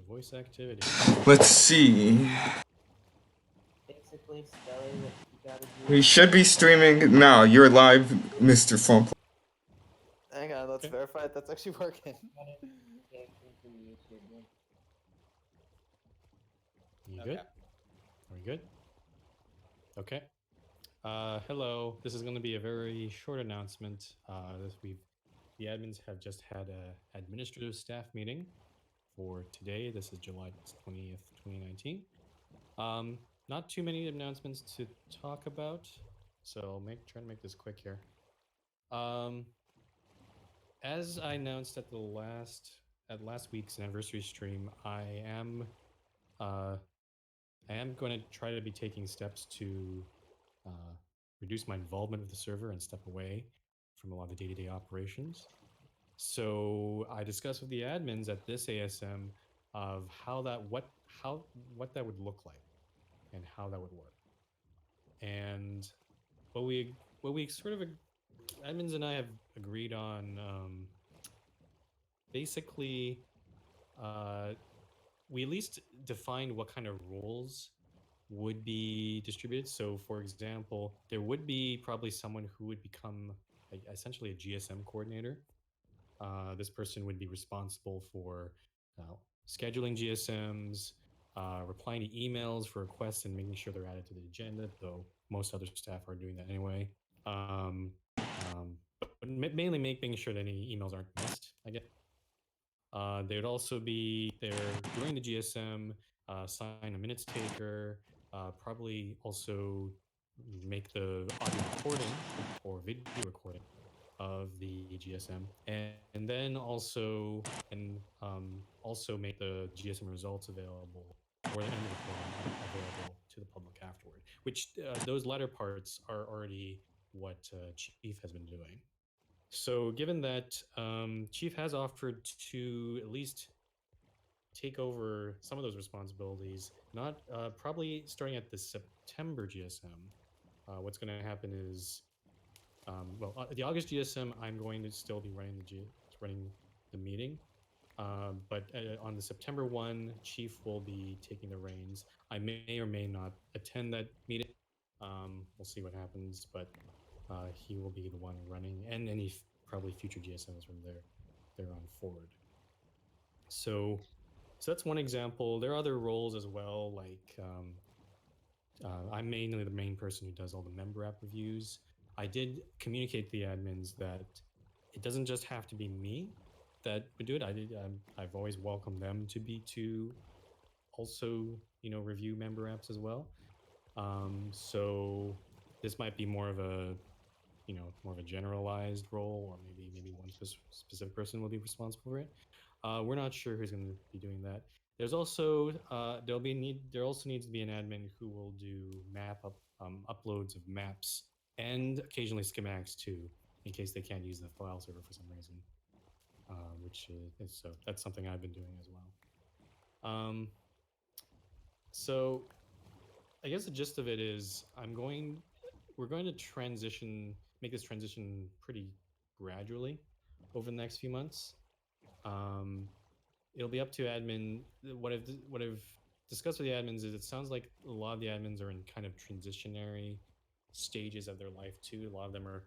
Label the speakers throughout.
Speaker 1: voice activity.
Speaker 2: Let's see.
Speaker 3: Basically, Skelly, what you gotta do.
Speaker 2: We should be streaming now. You're live, Mr. Fump.
Speaker 4: Hang on, let's verify it. That's actually working.
Speaker 1: You good? Are we good? Okay. Hello. This is going to be a very short announcement. The admins have just had a administrative staff meeting for today. This is July 20th, 2019. Not too many announcements to talk about, so I'll try to make this quick here. As I announced at last week's anniversary stream, I am going to try to be taking steps to reduce my involvement with the server and step away from a lot of the day-to-day operations. So I discussed with the admins at this ASM of what that would look like and how that would work. And what we sort of admins and I have agreed on, basically, we at least defined what kind of roles would be distributed. So, for example, there would be probably someone who would become essentially a GSM coordinator. This person would be responsible for scheduling GSMs, replying to emails for requests and making sure they're added to the agenda, though most other staff are doing that anyway. But mainly making sure that any emails aren't missed, I guess. They would also be there during the GSM, sign a minutes taker, probably also make the audio recording or video recording of the GSM, and then also make the GSM results available or the end of the recording available to the public afterward. Which those latter parts are already what Chief has been doing. So given that Chief has offered to at least take over some of those responsibilities, not probably starting at the September GSM, what's going to happen is, the August GSM, I'm going to still be running the meeting, but on the September one, Chief will be taking the reins. I may or may not attend that meeting. We'll see what happens, but he will be the one running, and any probably future GSMs from there on forward. So that's one example. There are other roles as well, like I'm mainly the main person who does all the member app reviews. I did communicate to the admins that it doesn't just have to be me that would do it. I've always welcomed them to also review member apps as well. So this might be more of a generalized role, or maybe one specific person will be responsible for it. We're not sure who's going to be doing that. There's also there also needs to be an admin who will do uploads of maps and occasionally schematics too, in case they can't use the file server for some reason. So that's something I've been doing as well. So I guess the gist of it is we're going to make this transition pretty gradually over the next few months. It'll be up to admin. What I've discussed with the admins is it sounds like a lot of the admins are in kind of transitionary stages of their life too. A lot of them are,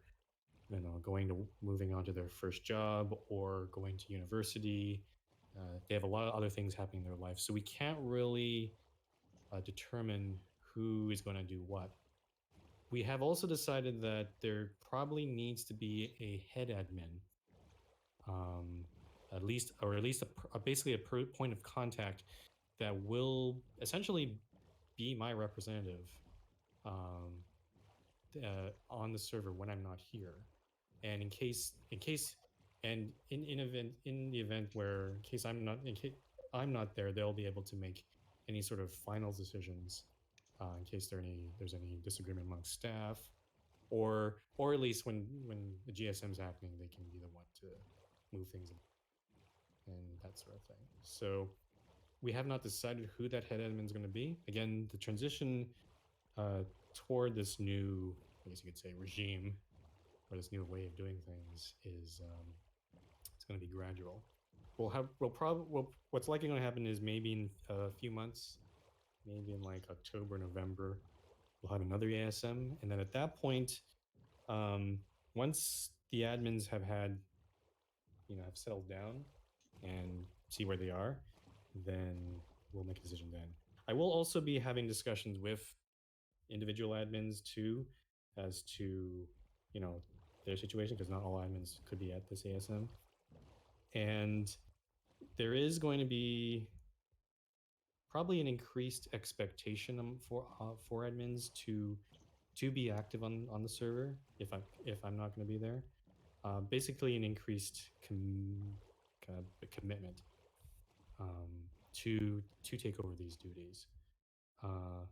Speaker 1: moving on to their first job or going to university. They have a lot of other things happening in their life, so we can't really determine who is going to do what. We have also decided that there probably needs to be a head admin, basically a point of contact that will essentially be my representative on the server when I'm not here, and in the event where in case I'm not there, they'll be able to make any sort of final decisions. In case there's any disagreement amongst staff, or at least when the GSM's happening, they can be the one to move things and that sort of thing. So we have not decided who that head admin is going to be. Again, the transition toward this new, I guess you could say, regime, or this new way of doing things is it's going to be gradual. what's likely going to happen is maybe in a few months, maybe in like October, November, we'll have another ASM, and then at that point, um, once the admins have had, have settled down and see where they are, then we'll make a decision then. I will also be having discussions with individual admins too, as to you know their situation, because not all admins could be at this ASM, and there is going to be probably an increased expectation for admins to be active on the server if I'm not going to be there. Basically, an increased kind of a commitment to take over these duties. Uh,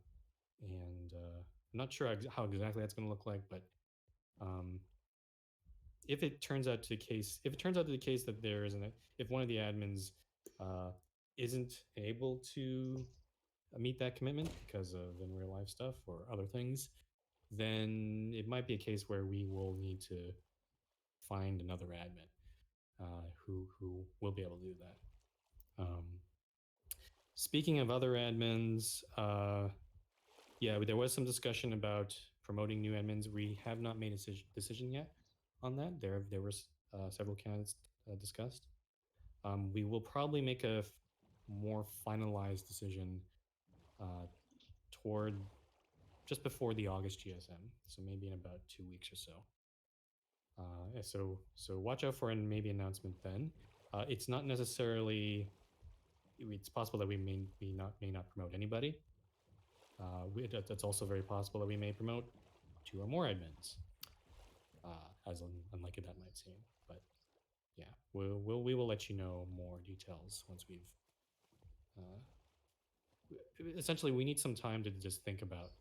Speaker 1: and I'm not sure how exactly that's going to look like, but um, if it turns out to the case that there isn't, if one of the admins uh, isn't able to meet that commitment because of in real life stuff or other things, then it might be a case where we will need to find another admin who will be able to do that. Speaking of other admins, yeah, there was some discussion about promoting new admins. We have not made a decision yet on that. There were several candidates discussed. We will probably make a more finalized decision uh, toward just before the August GSM, so maybe in about 2 weeks or so. So watch out for maybe announcement then. It's not necessarily. It's possible that we may not promote anybody. That's also very possible that we may promote 2 or more admins, as unlikely that might seem. But yeah, we will let you know more details once we've. Uh, Essentially, we need some time to just think about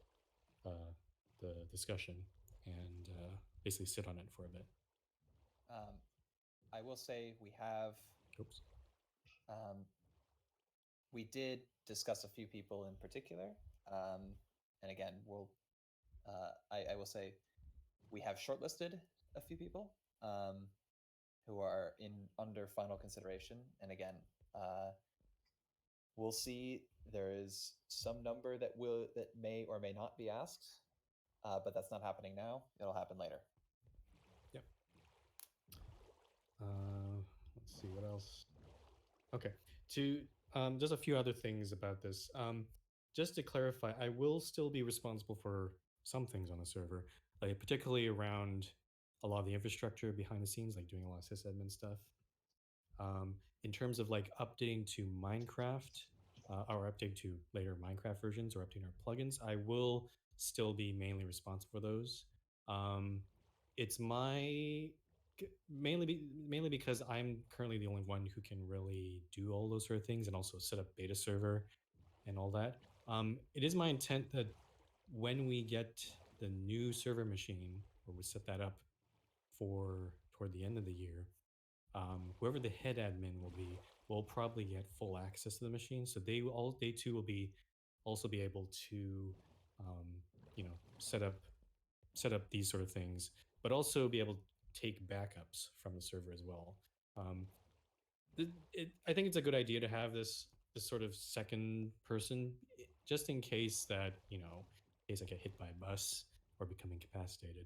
Speaker 1: uh, the discussion and basically sit on it for a bit.
Speaker 5: Um, I will say
Speaker 1: Oops.
Speaker 5: um, we did discuss a few people in particular, and again, I will say we have shortlisted a few people who are in under final consideration, and again, we'll see. There is some number that may or may not be asked, but that's not happening now. It'll happen later.
Speaker 1: Yep. Let's see what else. Okay. To just a few other things about this. Just to clarify, I will still be responsible for some things on the server, like particularly around a lot of the infrastructure behind the scenes, like doing a lot of sysadmin stuff. In terms of like updating to Minecraft, or updating to later Minecraft versions or updating our plugins, I will still be mainly responsible for those. It's mainly because I'm currently the only one who can really do all those sort of things and also set up beta server and all that. It is my intent that when we get the new server machine, or we set that up for toward the end of the year, whoever the head admin will probably get full access to the machine. So they too will be also be able to, um, set up these sort of things, but also be able to take backups from the server as well. Um, I think it's a good idea to have this sort of second person, just in case that in case I get hit by a bus or become incapacitated.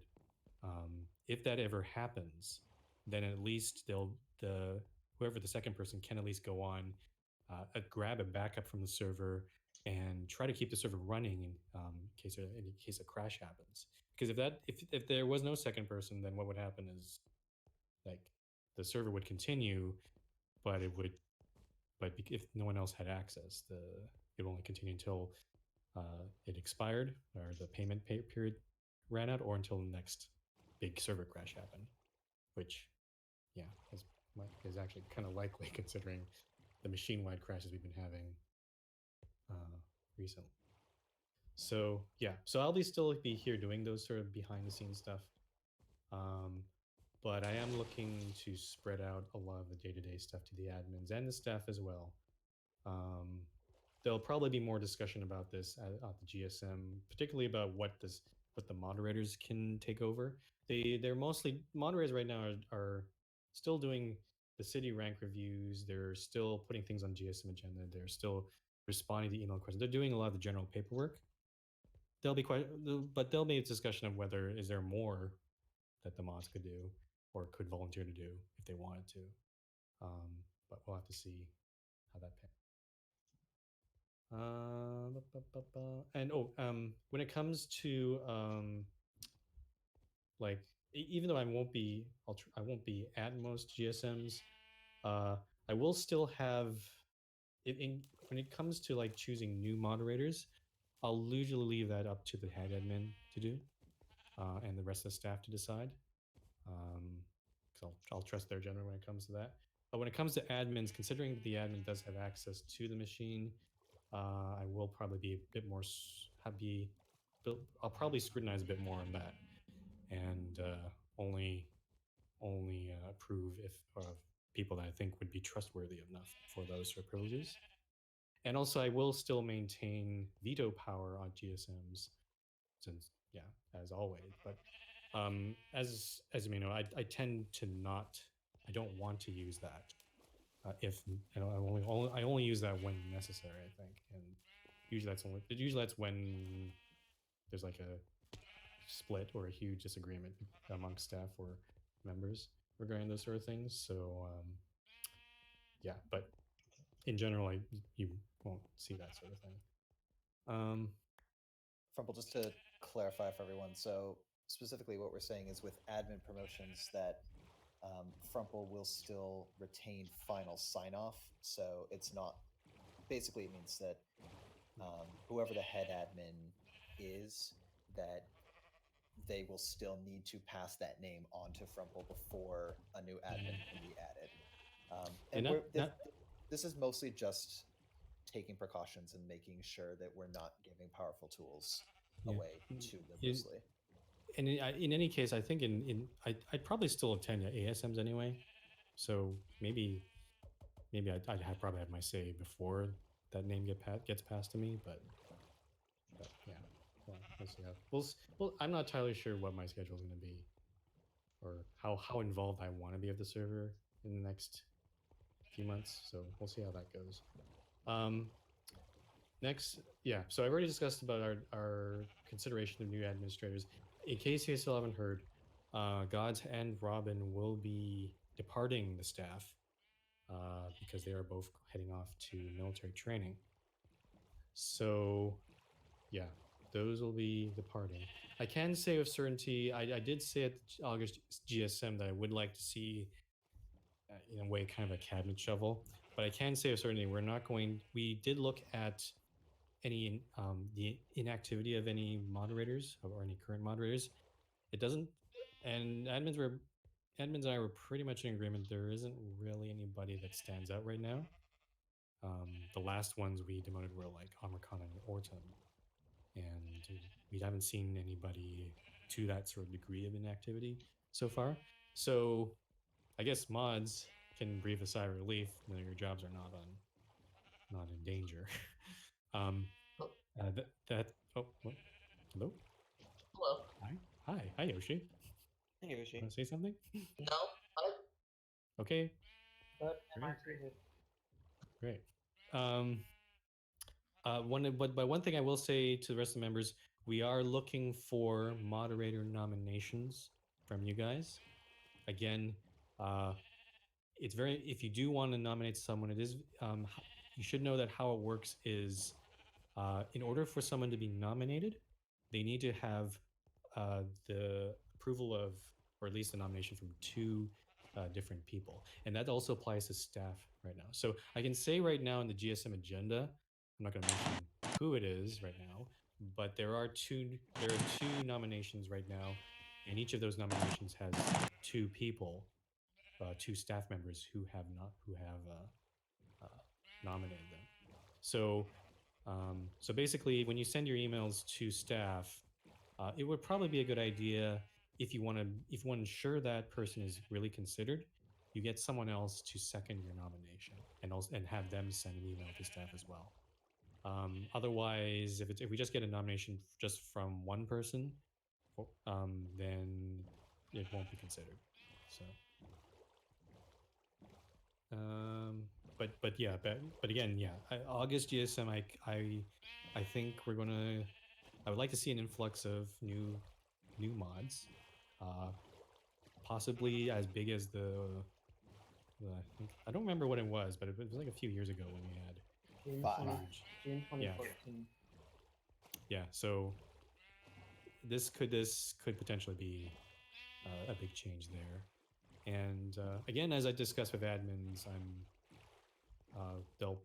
Speaker 1: If that ever happens, then at least the whoever the second person can at least go on, grab a backup from the server and try to keep the server running in case a crash happens. Because if there was no second person, then what would happen is like the server would continue, but if no one else had access, it would only continue until it expired or the period ran out, or until the next big server crash happened, which, yeah, is actually kind of likely considering the machine-wide crashes we've been having recently. So yeah, so I'll still be here doing those sort of behind-the-scenes stuff, but I am looking to spread out a lot of the day-to-day stuff to the admins and the staff as well. There'll probably be more discussion about this at the GSM, particularly about what the moderators can take over. They're mostly moderators right now are still doing the city rank reviews. They're still putting things on GSM agenda. They're still responding to email questions. They're doing a lot of the general paperwork. There'll be quite, but there'll be a discussion of whether is there more that the mods could do or could volunteer to do if they wanted to. But we'll have to see how that pans. And when it comes to like, even though I won't be at most GSMs, I will still have when it comes to like choosing new moderators, I'll usually leave that up to the head admin to do, and the rest of the staff to decide. Because I'll trust their judgment when it comes to that. But when it comes to admins, considering the admin does have access to the machine, I will probably be a bit more I'll probably scrutinize a bit more on that, and only approve if people that I think would be trustworthy enough for those sort of privileges. And also, I will still maintain veto power on GSMs, since as always. But as you may know, I tend to not. I don't want to use that. If I only use that when necessary, I think, and usually that's when there's like a split or a huge disagreement amongst staff or members regarding those sort of things. So but in general, you won't see that sort of thing.
Speaker 5: Frumple, just to clarify for everyone, so specifically what we're saying is with admin promotions that Frumple will still retain final sign-off. So it's not, basically it means that whoever the head admin is, that they will still need to pass that name on to Frumple before a new admin can be added. And this is mostly just taking precautions and making sure that we're not giving powerful tools away too liberously.
Speaker 1: And in any case, I think I'd probably still attend ASMs anyway, so maybe I'd probably have my say before that name gets passed to me. But yeah, well, we'll see how. Well, I'm not entirely sure what my schedule is going to be, or how involved I want to be of the server in the next few months. So we'll see how that goes. Next, so I've already discussed about our consideration of new administrators. In case you still haven't heard, Gods and Robin will be departing the staff because they are both heading off to military training. So, yeah, those will be departing. I can say with certainty, I did say at the August GSM that I would like to see, in a way, kind of a cabinet shovel. But I can say with certainty, we did look at any the inactivity of any moderators or any current moderators. It doesn't, and admins and I were pretty much in agreement. There isn't really anybody that stands out right now. The last ones we demoted were like Amarcon and Orton, and we haven't seen anybody to that sort of degree of inactivity so far. So I guess mods can breathe a sigh of relief that your jobs are not in danger. Oh, what? Hello?
Speaker 3: Hello.
Speaker 1: Hi, Yoshi.
Speaker 4: Hey, Yoshi.
Speaker 1: Want to say something?
Speaker 3: No.
Speaker 1: Okay,
Speaker 3: But
Speaker 1: Great.
Speaker 3: MRT
Speaker 1: great. One thing I will say to the rest of the members, we are looking for moderator nominations from you guys. Again, if you do want to nominate someone, it is you should know that how it works is, in order for someone to be nominated, they need to have the approval of, or at least the nomination from two different people, and that also applies to staff right now. So I can say right now in the GSM agenda, I'm not going to mention who it is right now, but there are two nominations right now, and each of those nominations has two people, two staff members who have nominated them. So basically, when you send your emails to staff, it would probably be a good idea, if you want to ensure that person is really considered, you get someone else to second your nomination and have them send an email to staff as well. Otherwise, if we just get a nomination just from one person, then it won't be considered. So But yeah, but again, yeah, August GSM, I think we're gonna. I would like to see an influx of new mods, uh, possibly as big as I think I don't remember what it was, but it was like a few years ago when we had
Speaker 3: June
Speaker 5: Five.
Speaker 3: 20,
Speaker 1: huge.
Speaker 3: June
Speaker 1: Yeah.
Speaker 3: 2014.
Speaker 1: Yeah, so this could potentially be a big change there. And again, as I discussed with admins, they'll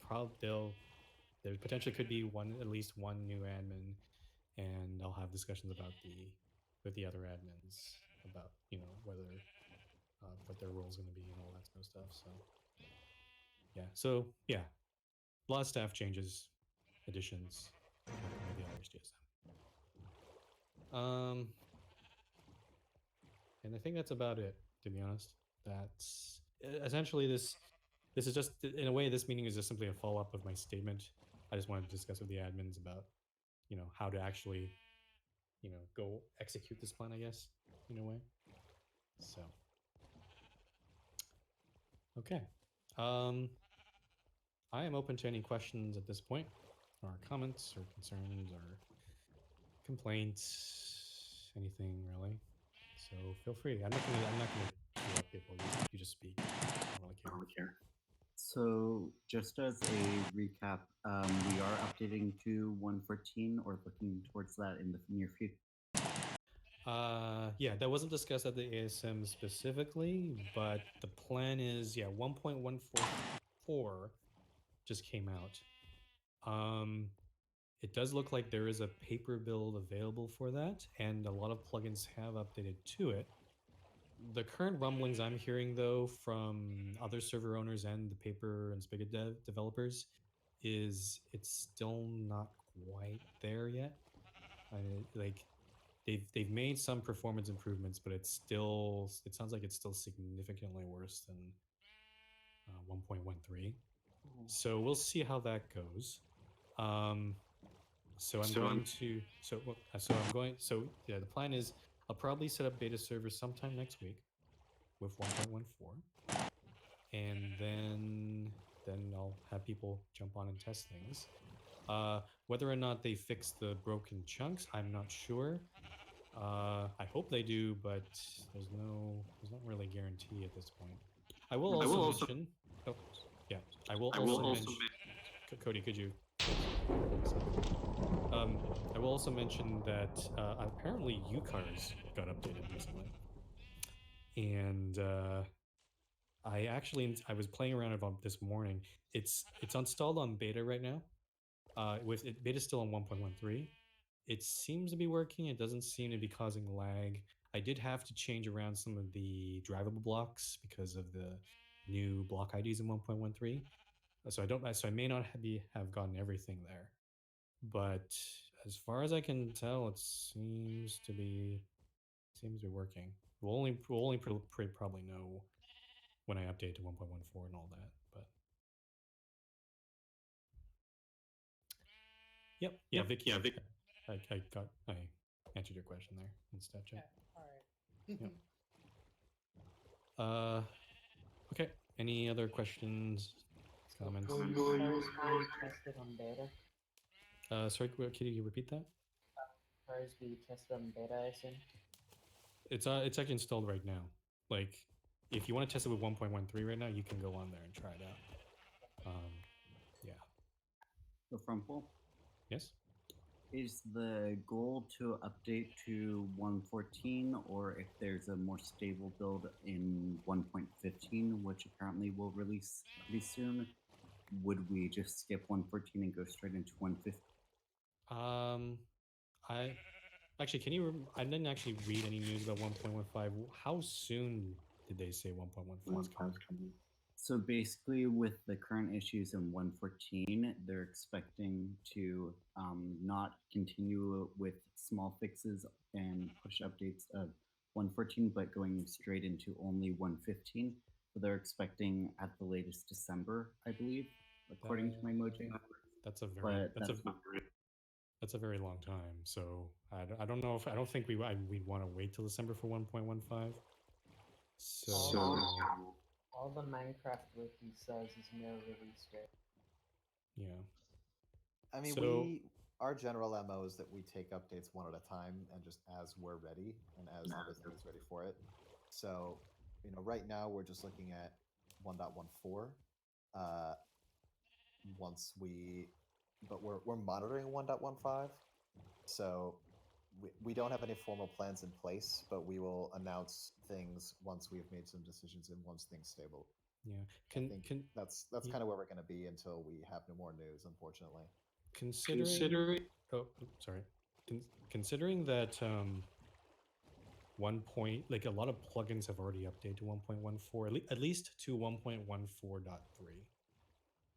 Speaker 1: there potentially could be at least one new admin, and I'll have discussions about with the other admins about whether what their role is going to be and all that sort of stuff. So yeah, a lot of staff changes, additions with the Irish GSM. And I think that's about it. To be honest, that's essentially this is just, in a way, this meeting is just simply a follow up of my statement. I just wanted to discuss with the admins about how to actually go execute this plan, I guess, in a way. So okay, I am open to any questions at this point, or comments, or concerns, or complaints, anything really. So feel free. I'm not gonna interrupt people. You just speak. I don't really care.
Speaker 6: So, just as a recap, we are updating to 114 or looking towards that in the near future.
Speaker 1: Yeah, that wasn't discussed at the ASM specifically, but the plan is, yeah, 1.144 just came out. It does look like there is a paper build available for that, and a lot of plugins have updated to it. The current rumblings I'm hearing, though, from other server owners and the paper and Spigot developers, is it's still not quite there yet. Like they've made some performance improvements, but it sounds like it's still significantly worse than 1.13. So we'll see how that goes. So I'm going to so yeah, the plan is I'll probably set up beta servers sometime next week with 1.14, and then I'll have people jump on and test things. Whether or not they fix the broken chunks, I'm not sure. I hope they do, but there's not really a guarantee at this point. I will also mention. Oh, yeah. I will also mention. Cody, could you? I will also mention that apparently UCars got updated recently, and I was playing around with it this morning. It's installed on beta right now. Beta's still on 1.13. It seems to be working. It doesn't seem to be causing lag. I did have to change around some of the drivable blocks because of the new block IDs in 1.13. So I may not have gotten everything there, but as far as I can tell, it seems to be working. We'll only probably know when I update to 1.14 and all that, but yep, yeah, Vic, I answered your question there in stat chat.
Speaker 3: All right.
Speaker 1: Yep. Okay. Any other questions, comments?
Speaker 3: Will UCars be tested on beta?
Speaker 1: Sorry, can you repeat that?
Speaker 3: Cars be tested on beta, I assume?
Speaker 1: It's actually installed right now. Like, if you want to test it with 1.13 right now, you can go on there and try it out. Yeah.
Speaker 6: So, Frumple,
Speaker 1: Yes.
Speaker 6: is the goal to update to 114, or if there's a more stable build in 1.15, which apparently will release pretty soon, would we just skip 114 and go straight into 115?
Speaker 1: I actually, I didn't actually read any news about 1.15. How soon did they say 1.15 is coming?
Speaker 6: So basically, with the current issues in 114, they're expecting to not continue with small fixes and push updates of 114, but going straight into only 115. So they're expecting at the latest December, I believe, according to my Mojang.
Speaker 1: That's a very that's a very long time. So I don't know if I don't think we'd want to wait till December for 1.15. So
Speaker 3: All the Minecraft wiki says is no release date.
Speaker 1: Yeah.
Speaker 7: I mean,
Speaker 1: So-
Speaker 7: our general MO is that we take updates one at a time and just as we're ready and as everything is ready for it. So, right now we're just looking at 1.14. But we're monitoring 1.15. So we don't have any formal plans in place, but we will announce things once we've made some decisions and once things stable.
Speaker 1: Yeah.
Speaker 7: I think that's kind of where we're going to be until we have no more news, unfortunately.
Speaker 1: Considering sorry. Considering that a lot of plugins have already updated to 1.14, at least to 1.14.3.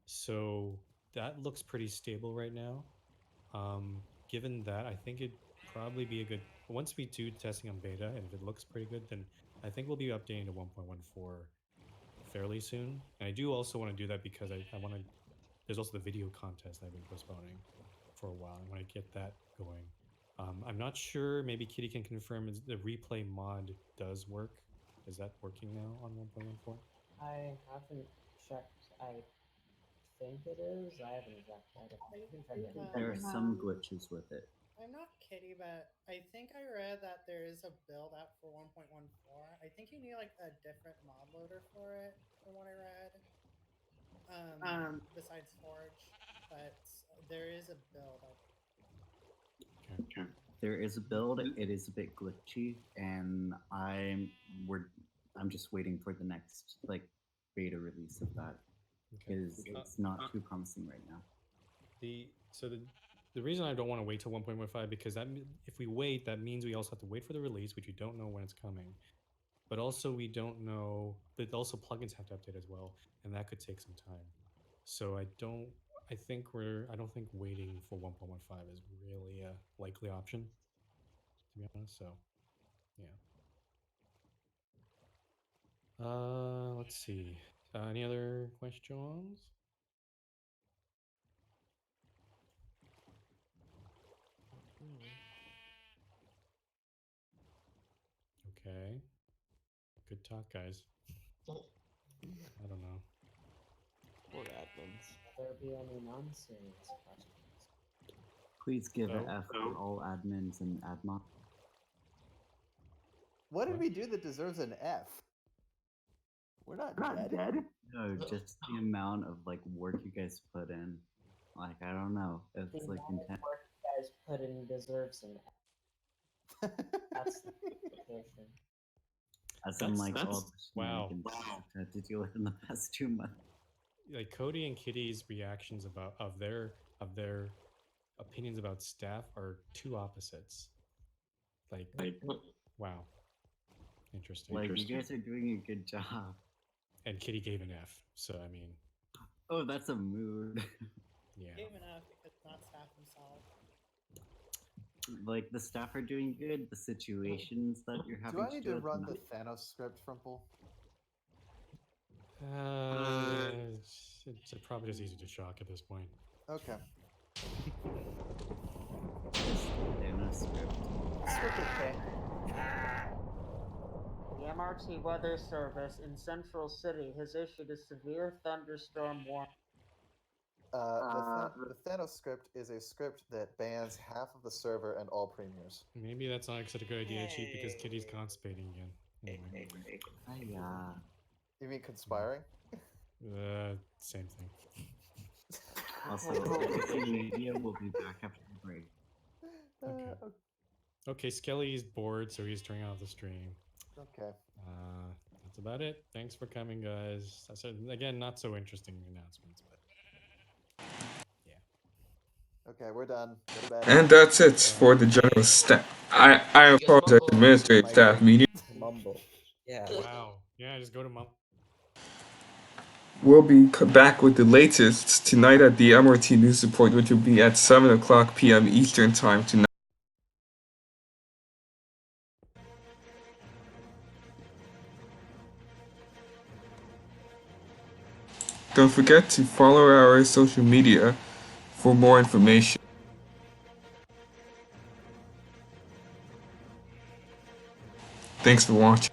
Speaker 1: So that looks pretty stable right now. Given that, I think it'd probably be a good, once we do testing on beta, and if it looks pretty good, then I think we'll be updating to 1.14 fairly soon. And I do also want to do that because I want to, there's also the video contest I've been postponing for a while. I want to get that going. I'm not sure, maybe Kitty can confirm, is the replay mod does work. Is that working now on 1.14?
Speaker 3: I haven't checked. I think it is. I haven't exactly. I haven't checked it.
Speaker 6: There are some glitches with it.
Speaker 8: I'm not kidding, but I think I read that there is a build out for 1.14. I think you need like a different mod loader for it, from what I read. Besides Forge, but there is a build out.
Speaker 1: Okay.
Speaker 6: There is a build. It is a bit glitchy, and I'm just waiting for the next beta release of that because it's not too promising right now.
Speaker 1: The reason I don't want to wait till 1.15 because if we wait, that means we also have to wait for the release, which we don't know when it's coming. But also we don't know. But also plugins have to update as well, and that could take some time. So I don't think waiting for 1.15 is really a likely option, to be honest. So, yeah. Let's see. Any other questions? Okay. Good talk, guys. I don't know.
Speaker 4: Poor admins.
Speaker 3: Will there be any non-serious questions?
Speaker 6: Please give
Speaker 1: Oh.
Speaker 6: an F for all admins and admon.
Speaker 7: What did
Speaker 1: What?
Speaker 7: we do that deserves an F? We're not dead.
Speaker 6: No, just the amount of work you guys put in. I don't know. It's
Speaker 3: The amount of
Speaker 6: intense.
Speaker 3: work you guys put in deserves an F. That's the implication.
Speaker 6: As in all the
Speaker 1: wow.
Speaker 6: shenanigans I've had to deal with in the past 2 months.
Speaker 1: Like Cody and Kitty's reactions of their opinions about staff are two opposites. Wow. Interesting.
Speaker 6: You guys are doing a good job.
Speaker 1: And Kitty gave an F. So I mean,
Speaker 6: Oh, that's a mood.
Speaker 1: yeah.
Speaker 8: Gave enough because not staff themselves.
Speaker 6: The staff are doing good. The situations that you're having
Speaker 7: Do I need to
Speaker 6: with
Speaker 7: run the
Speaker 6: not-
Speaker 7: Thanos script, Frimple?
Speaker 1: It's probably just easy to shock at this point.
Speaker 7: Okay.
Speaker 6: Thanos script.
Speaker 4: Script okay.
Speaker 3: The MRT Weather Service in Central City has issued a severe thunderstorm warning.
Speaker 7: The Thanos script is a script that bans half of the server and all premiers.
Speaker 1: Maybe that's not such a good idea, Chief, because Kitty's constipating again. Anyway.
Speaker 7: You mean conspiring?
Speaker 1: Same thing.
Speaker 6: Also, ABC Media will be back after the break.
Speaker 1: Okay. Okay, Skelly's bored, so he's turning off the stream.
Speaker 7: Okay.
Speaker 1: That's about it. Thanks for coming, guys. Again, not so interesting announcements, but yeah.
Speaker 7: Okay, we're done. Go to bed.
Speaker 2: And that's it for the general staff. I apologize, administrative staff meeting.
Speaker 4: Mumble. Yeah.
Speaker 1: Wow. Yeah, just go to mom.
Speaker 2: We'll be back with the latest tonight at the MRT News Report, which will be at 7 o'clock p.m. Eastern Time tonight. Don't forget to follow our social media for more information. Thanks for watching.